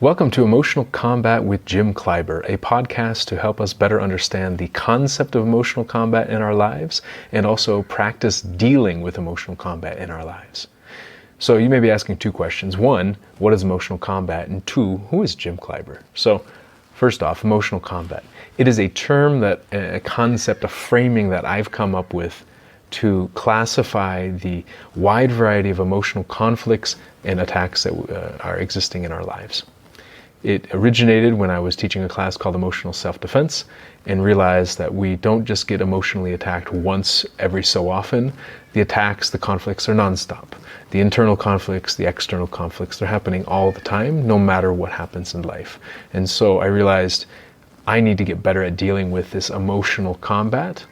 Welcome to Emotional Combat with Jim Kleiber, a podcast to help us better understand the concept of emotional combat in our lives and also practice dealing with emotional combat in our lives. So you may be asking two questions. One, what is emotional combat? And two, who is Jim Kleiber? So first off, emotional combat. It is a term, a concept, a framing that I've come up with to classify the wide variety of emotional conflicts and attacks that are existing in our lives. It originated when I was teaching a class called Emotional Self-Defense and realized that we don't just get emotionally attacked once every so often. The attacks, the conflicts are nonstop. The internal conflicts, the external conflicts, they're happening all the time, no matter what happens in life. And so I realized I need to get better at dealing with this emotional combat.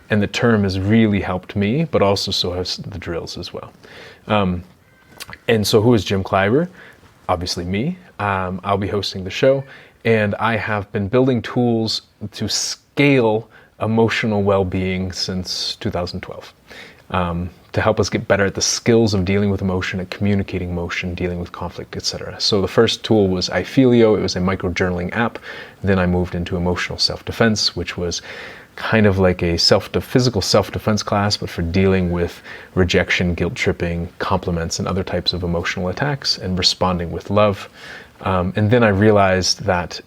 And the term has really helped me, but also so has the drills as well. And so who is Jim Kleiber? Obviously me. I'll be hosting the show, and I have been building tools to scale emotional well-being since 2012 to help us get better at the skills of dealing with emotion, at communicating emotion, dealing with conflict, etc. So the first tool was iFeelio. It was a micro-journaling app. Then I moved into Emotional Self-Defense, which was kind of like a physical self-defense class, but for dealing with rejection, guilt tripping, compliments, and other types of emotional attacks and responding with love. And then I realized that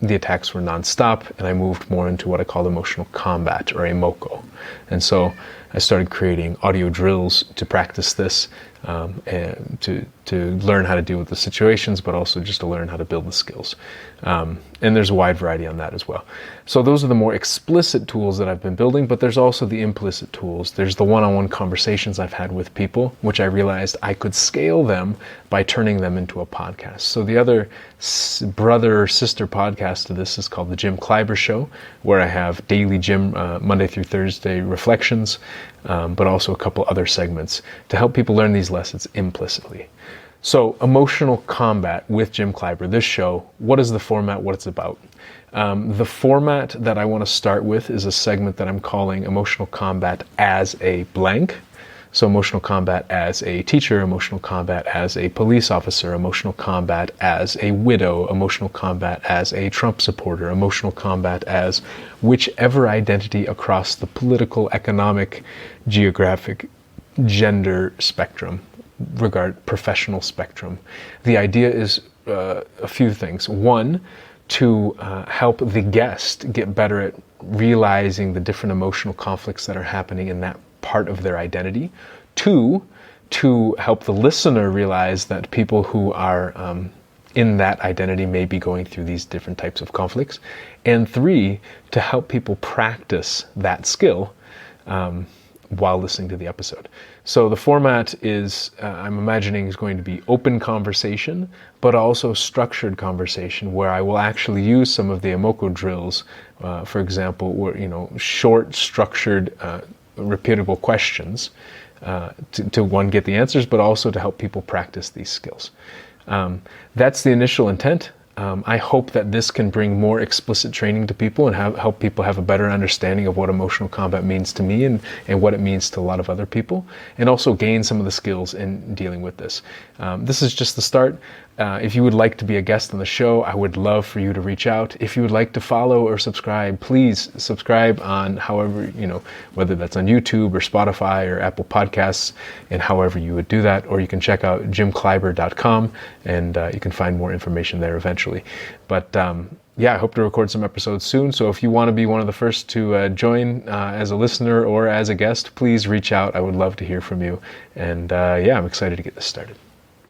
the attacks were nonstop, and I moved more into what I call emotional combat, or EMOCO. And so I started creating audio drills to practice this, and to learn how to deal with the situations, but also just to learn how to build the skills. And there's a wide variety on that as well. So those are the more explicit tools that I've been building, but there's also the implicit tools. There's the one-on-one conversations I've had with people, which I realized I could scale them by turning them into a podcast. So the other brother or sister podcast to this is called The Jim Kleiber Show, where I have daily Jim Monday through Thursday reflections, but also a couple other segments to help people learn these lessons implicitly. So emotional combat with Jim Kleiber, this show, what is the format, what it's about? The format that I want to start with is a segment that I'm calling Emotional Combat as a blank. So emotional combat as a teacher, emotional combat as a police officer, emotional combat as a widow, emotional combat as a Trump supporter, emotional combat as whichever identity across the political, economic, geographic, gender spectrum, professional spectrum. The idea is a few things. One, to help the guest get better at realizing the different emotional conflicts that are happening in that part of their identity. Two, to help the listener realize that people who are in that identity may be going through these different types of conflicts. And three, to help people practice that skill while listening to the episode. So the format is, I'm imagining, is going to be open conversation, but also structured conversation, where I will actually use some of the EMOCO drills, for example, where, short, structured, repeatable questions to one, get the answers, but also to help people practice these skills. That's the initial intent. I hope that this can bring more explicit training to people and help people have a better understanding of what emotional combat means to me and what it means to a lot of other people, and also gain some of the skills in dealing with this. This is just the start. If you would like to be a guest on the show, I would love for you to reach out. If you would like to follow or subscribe, please subscribe on however, whether that's on YouTube or Spotify or Apple Podcasts, and however you would do that. Or you can check out jimkleiber.com, and you can find more information there eventually. But I hope to record some episodes soon. So if you want to be one of the first to join as a listener or as a guest, please reach out. I would love to hear from you. And I'm excited to get this started.